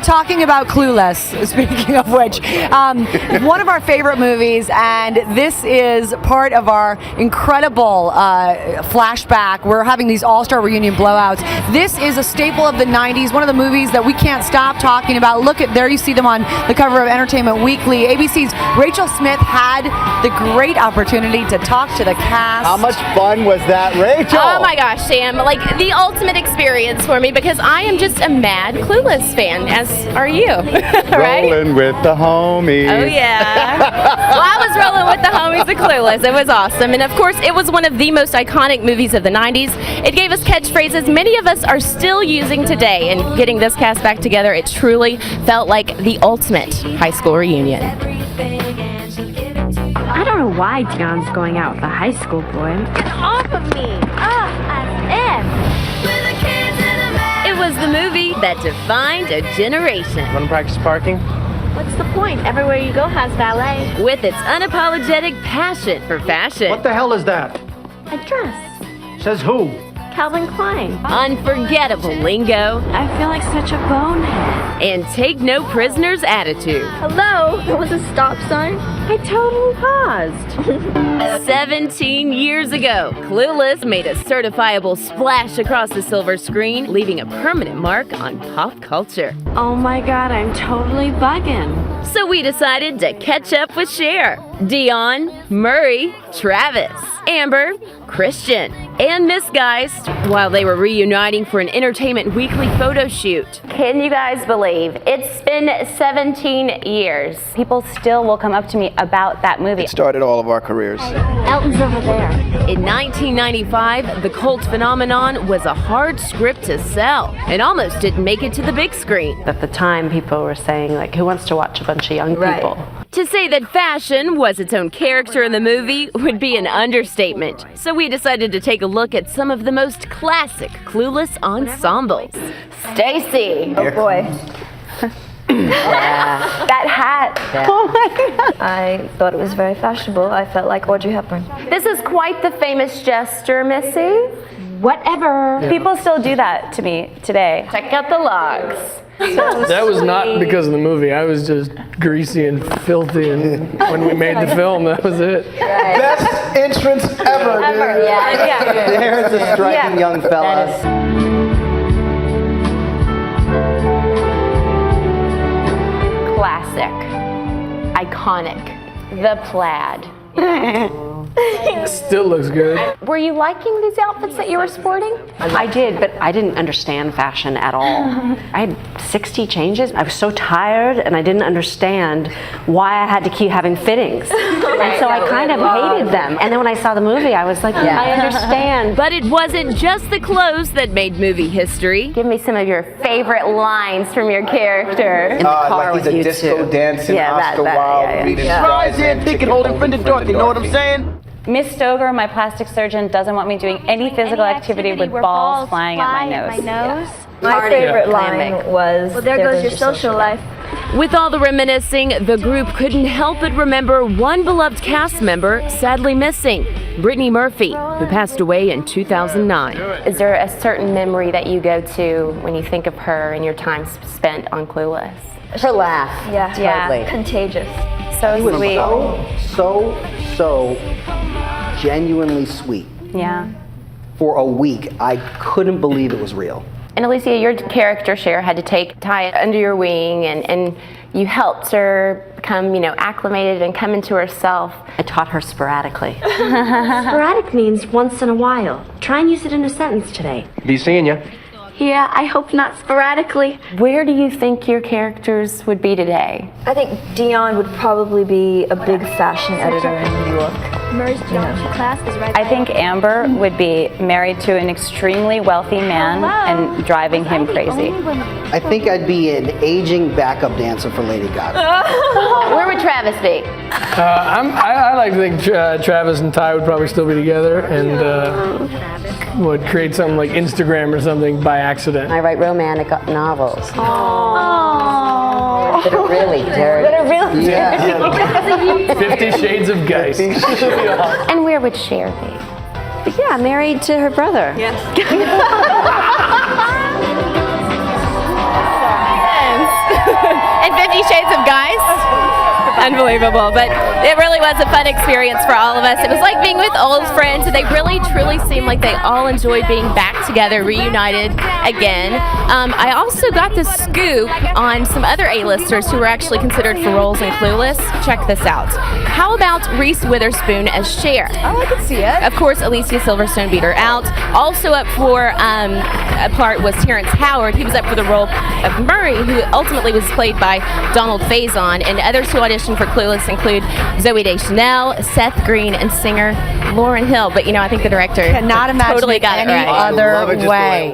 talking about Clueless, speaking of which, one of our favorite movies, and this is part of our incredible flashback. We're having these all-star reunion blowouts. This is a staple of the 90s, one of the movies that we can't stop talking about. Look at there, you see them on the cover of Entertainment Weekly. ABC's Rachel Smith had the great opportunity to talk to the cast. How much fun was that, Rachel? Oh my gosh, Sam, like the ultimate experience for me, because I am just a mad Clueless fan, as are you, right? Rolling with the homies. Oh yeah. Well, I was rolling with the homies of Clueless. It was awesome. And of course, it was one of the most iconic movies of the 90s. It gave us catchphrases many of us are still using today. And getting this cast back together, it truly felt like the ultimate high school reunion. I don't know why Dion's going out with a high school boy. Get off of me! It was the movie that defined a generation. Want to practice parking? What's the point? Everywhere you go has valet. With its unapologetic passion for fashion. What the hell is that? A dress. Says who? Calvin Klein. Unforgettable lingo. I feel like such a bonehead. And take no prisoners attitude. Hello? There was a stop sign? I totally paused. 17 years ago, Clueless made a certifiable splash across the silver screen, leaving a permanent mark on pop culture. Oh my god, I'm totally bugging. So we decided to catch up with Cher, Dion, Murray, Travis, Amber, Christian, and Miss Geist while they were reuniting for an Entertainment Weekly photo shoot. Can you guys believe it's been 17 years? People still will come up to me about that movie. It started all of our careers. Elton's over there. In 1995, the cult phenomenon was a hard script to sell and almost didn't make it to the big screen. At the time, people were saying, like, who wants to watch a bunch of young people? To say that fashion was its own character in the movie would be an understatement. So we decided to take a look at some of the most classic Clueless ensembles. Stacy. Oh boy. That hat. Yeah. Oh my God. I thought it was very fashionable. I felt like Audrey Hepburn. This is quite the famous gesture, Missy. Whatever. Yeah. People still do that to me today. Check out the logs. That was not because of the movie. I was just greasy and filthy, and when we made the film, that was it. Right. Best entrance ever, dude. Yeah. There's a striking young fella. Classic. Iconic. The plaid. Still looks good. Were you liking these outfits that you were sporting? I did, but I didn't understand fashion at all. I had 60 changes. I was so tired, and I didn't understand why I had to keep having fittings. And so I kind of hated them. And then when I saw the movie, I was like, I understand. But it wasn't just the clothes that made movie history. Give me some of your favorite lines from your character. In the car like with he's you a disco too. dancing Oscar Wilde reading Rise in, thick and holding friended dork, you know what I'm saying? Miss Stover, my plastic surgeon, doesn't want me doing any physical activity with balls flying at my nose. My favorite line was, well, there goes your social life. With all the reminiscing, the group couldn't help but remember one beloved cast member sadly missing, Brittany Murphy, who passed away in 2009. Is there a certain memory that you go to when you think of her and your time spent on Clueless? her laugh. Yeah. Totally. Contagious. So He was sweet. so genuinely sweet. Yeah. For a week, I couldn't believe it was real. And Alicia, your character, Cher, had to take Ty under your wing, and you helped her become, acclimated and come into herself. I taught her sporadically. Sporadic means once in a while. Try and use it in a sentence today. Be seeing ya. Yeah, I hope not sporadically. Where do you think your characters would be today? I think Dion would probably be a big fashion editor in New York. Murray's geometry class is right. I think Amber would be married to an extremely wealthy man and driving him crazy. I think I'd be an aging backup dancer for Lady Gaga. Where would Travis be? I like to think Travis and Ty would probably still be together and would create something like Instagram or something by accident. I write romantic novels. Oh. That are really dirty. But a real Yeah. 50 Shades of Geist. And where would Cher be? Yeah, married to her brother. Yes. and 50 Shades of Guys. Unbelievable, but it really was a fun experience for all of us. It was like being with old friends, and they really truly seemed like they all enjoyed being back together, reunited again. I also got the scoop on some other A-listers who were actually considered for roles in Clueless. Check this out. How about Reese Witherspoon as Cher? Oh, I can see it. Of course, Alicia Silverstone beat her out. Also up for a part was Terrence Howard. He was up for the role of Murray, who ultimately was played by Donald Faison. And others who auditioned for Clueless include Zooey Deschanel, Seth Green, and singer Lauryn Hill. But I think the director Cannot imagine totally it got it any right. other way.